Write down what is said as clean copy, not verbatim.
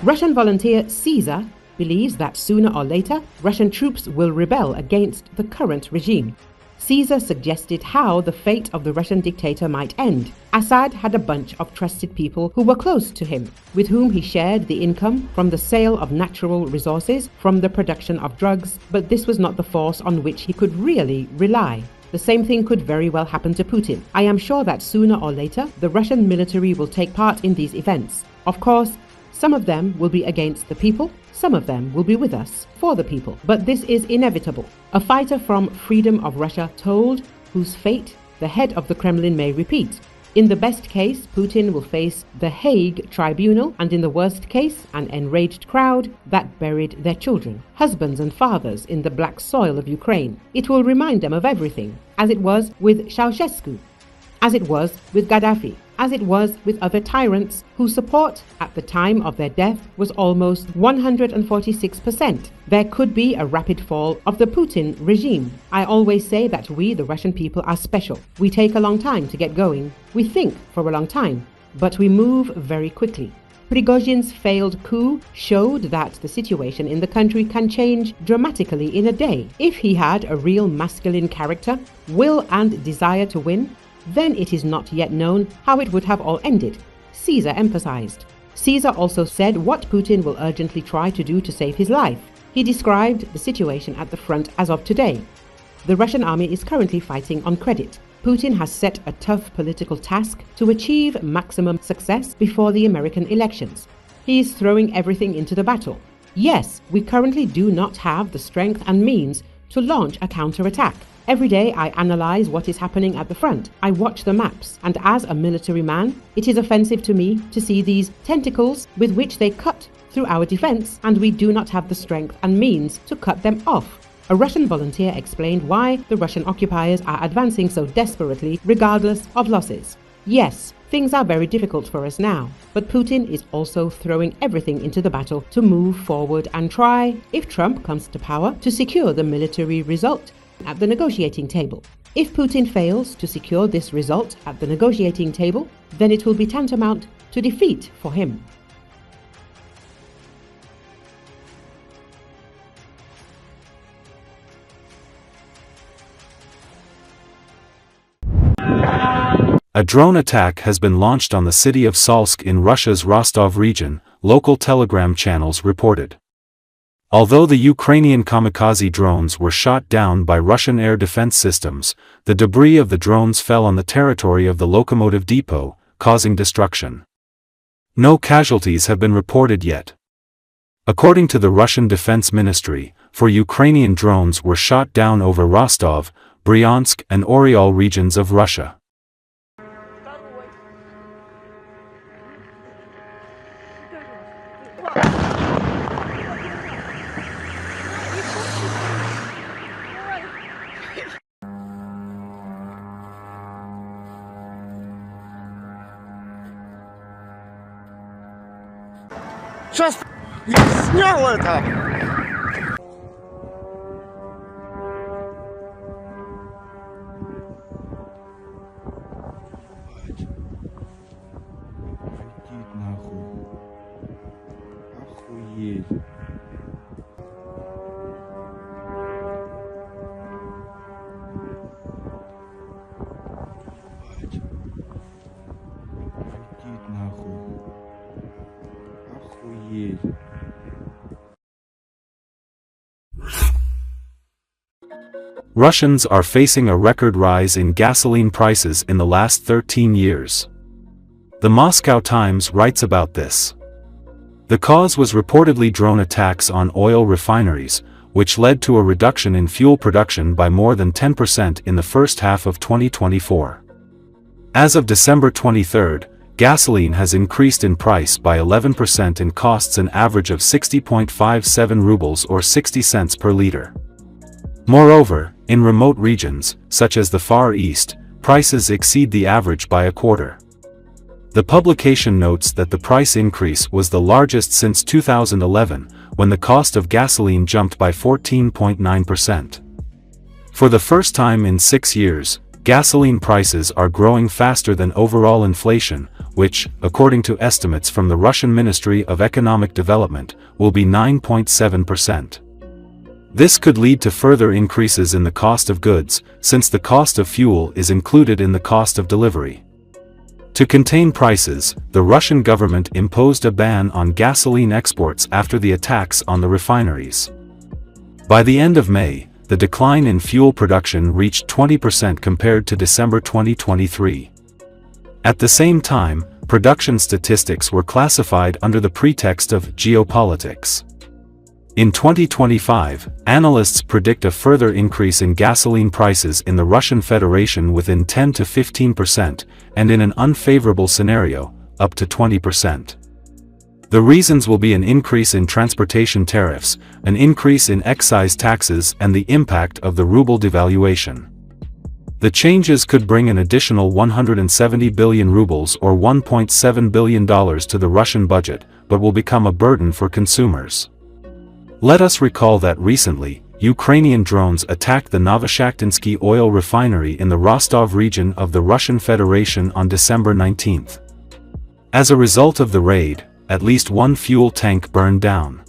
Russian volunteer Caesar believes that sooner or later Russian troops will rebel against the current regime. Caesar suggested how the fate of the Russian dictator might end. Assad had a bunch of trusted people who were close to him, with whom he shared the income from the sale of natural resources, from the production of drugs, but this was not the force on which he could really rely. The same thing could very well happen to Putin. I am sure that sooner or later the Russian military will take part in these events. Of course, some of them will be against the people, some of them will be with us, for the people. But this is inevitable. A fighter from Freedom of Russia told whose fate the head of the Kremlin may repeat. In the best case, Putin will face the Hague Tribunal, and in the worst case, an enraged crowd that buried their children, husbands and fathers in the black soil of Ukraine. It will remind them of everything, as it was with Ceausescu, as it was with Gaddafi, as it was with other tyrants whose support at the time of their death was almost 146%. There could be a rapid fall of the Putin regime. I always say that we, the Russian people, are special. We take a long time to get going. We think for a long time, but we move very quickly. Prigozhin's failed coup showed that the situation in the country can change dramatically in a day. If he had a real masculine character, will and desire to win, then it is not yet known how it would have all ended, Caesar emphasized. Caesar also said what Putin will urgently try to do to save his life. He described the situation at the front as of today. The Russian army is currently fighting on credit. Putin has set a tough political task to achieve maximum success before the American elections. He is throwing everything into the battle. Yes, we currently do not have the strength and means to launch a counterattack. Every day I analyze what is happening at the front. I watch the maps, and as a military man, it is offensive to me to see these tentacles with which they cut through our defense, and we do not have the strength and means to cut them off. A Russian volunteer explained why the Russian occupiers are advancing so desperately regardless of losses. Yes, things are very difficult for us now, but Putin is also throwing everything into the battle to move forward and try, if Trump comes to power, to secure the military result at the negotiating table. If Putin fails to secure this result at the negotiating table, then it will be tantamount to defeat for him. A drone attack has been launched on the city of Salsk in Russia's Rostov region, local Telegram channels reported. Although the Ukrainian kamikaze drones were shot down by Russian air defense systems, the debris of the drones fell on the territory of the locomotive depot, causing destruction. No casualties have been reported yet. According to the Russian Defense Ministry, 4 Ukrainian drones were shot down over Rostov, Bryansk and Oryol regions of Russia. Сейчас я снял это! Летит нахуй. Охуеть. Летит нахуй. Russians are facing a record rise in gasoline prices in the last 13 years. The Moscow Times writes about this. The cause was reportedly drone attacks on oil refineries, which led to a reduction in fuel production by more than 10% in the first half of 2024. As of December 23, gasoline has increased in price by 11% and costs an average of 60.57 rubles or 60 cents per liter. Moreover, in remote regions, such as the Far East, prices exceed the average by a quarter. The publication notes that the price increase was the largest since 2011, when the cost of gasoline jumped by 14.9%. For the first time in 6 years, gasoline prices are growing faster than overall inflation, which, according to estimates from the Russian Ministry of Economic Development, will be 9.7%. This could lead to further increases in the cost of goods, since the cost of fuel is included in the cost of delivery. To contain prices, the Russian government imposed a ban on gasoline exports after the attacks on the refineries. By the end of May, the decline in fuel production reached 20% compared to December 2023. At the same time, production statistics were classified under the pretext of geopolitics. In 2025, analysts predict a further increase in gasoline prices in the Russian Federation within 10 to 15%, and in an unfavorable scenario, up to 20%. The reasons will be an increase in transportation tariffs, an increase in excise taxes, and the impact of the ruble devaluation. The changes could bring an additional 170 billion rubles or $1.7 billion to the Russian budget, but will become a burden for consumers. Let us recall that recently, Ukrainian drones attacked the Novoshakhtinsky oil refinery in the Rostov region of the Russian Federation on December 19. As a result of the raid, at least one fuel tank burned down.